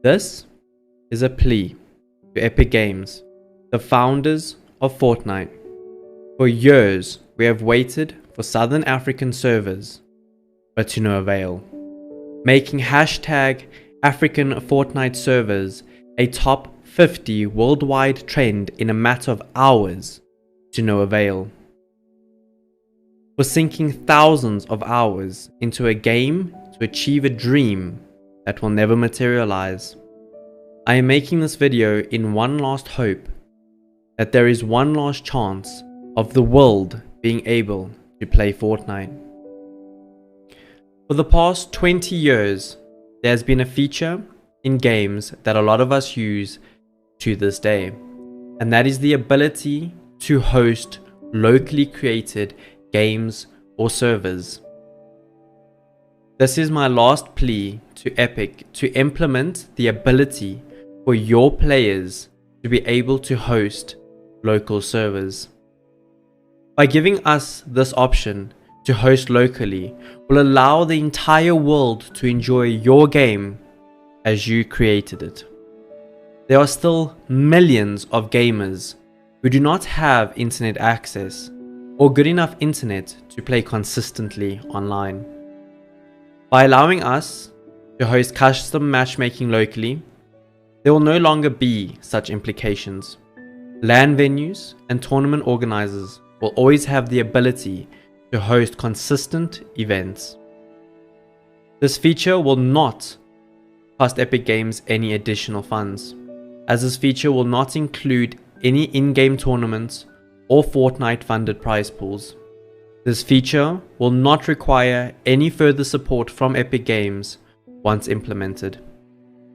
This is a plea to Epic Games, the founders of Fortnite. For years, we have waited for Southern African servers, but to no avail, making hashtag African Fortnite servers a top 50 worldwide trend in a matter of hours, to no avail. For sinking thousands of hours into a game to achieve a dream that will never materialize. I am making this video in one last hope that there is one last chance of the world being able to play Fortnite. For the past 20 years, there has been a feature in games that a lot of us use to this day, and that is the ability to host locally created games or servers. This is my last plea to Epic to implement the ability for your players to be able to host local servers. By giving us this option to host locally will allow the entire world to enjoy your game as you created it. There are still millions of gamers who do not have internet access or good enough internet to play consistently online. By allowing us to host custom matchmaking locally, there will no longer be such implications. LAN venues and tournament organizers will always have the ability to host consistent events. This feature will not cost Epic Games any additional funds, as this feature will not include any in-game tournaments or Fortnite funded prize pools. This feature will not require any further support from Epic Games once implemented.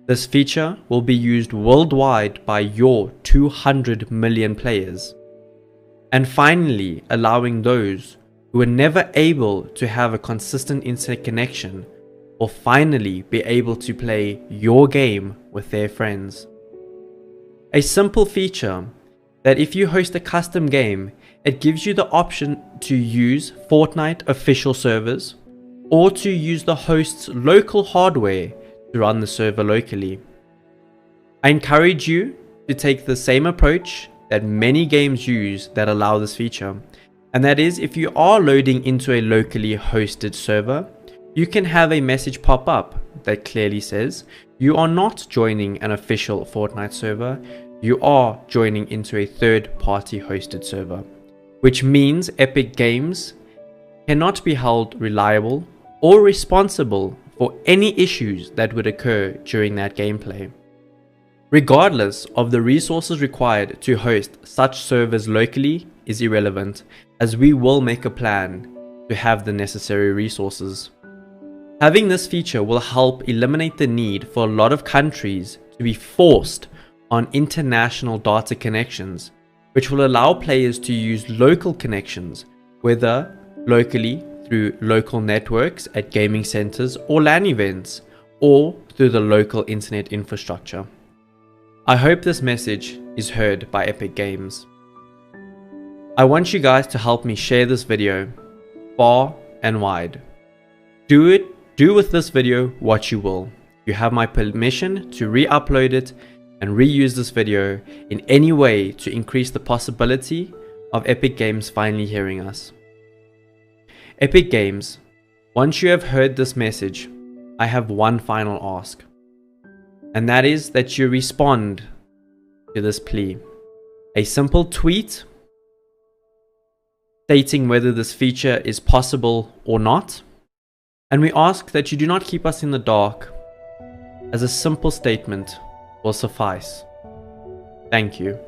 This feature will be used worldwide by your 200 million players. And finally, allowing those who were never able to have a consistent internet connection will finally be able to play your game with their friends. A simple feature that if you host a custom game, it gives you the option to use Fortnite official servers or to use the host's local hardware to run the server locally. I encourage you to take the same approach that many games use that allow this feature, and that is if you are loading into a locally hosted server, you can have a message pop up that clearly says you are not joining an official Fortnite server, you are joining into a third-party hosted server, which means Epic Games cannot be held reliable or responsible for any issues that would occur during that gameplay. Regardless of the resources required to host such servers locally is irrelevant, as we will make a plan to have the necessary resources. Having this feature will help eliminate the need for a lot of countries to be forced on international data connections, which will allow players to use local connections, whether locally through local networks at gaming centers or LAN events, or through the local internet infrastructure. I hope this message is heard by Epic Games. I want you guys to help me share this video far and wide. Do with this video what you will. You have my permission to re-upload it and reuse this video in any way to increase the possibility of Epic Games finally hearing us. Epic Games, once you have heard this message, I have one final ask, and that is that you respond to this plea. A simple tweet stating whether this feature is possible or not, and we ask that you do not keep us in the dark, as a simple statement will suffice. Thank you.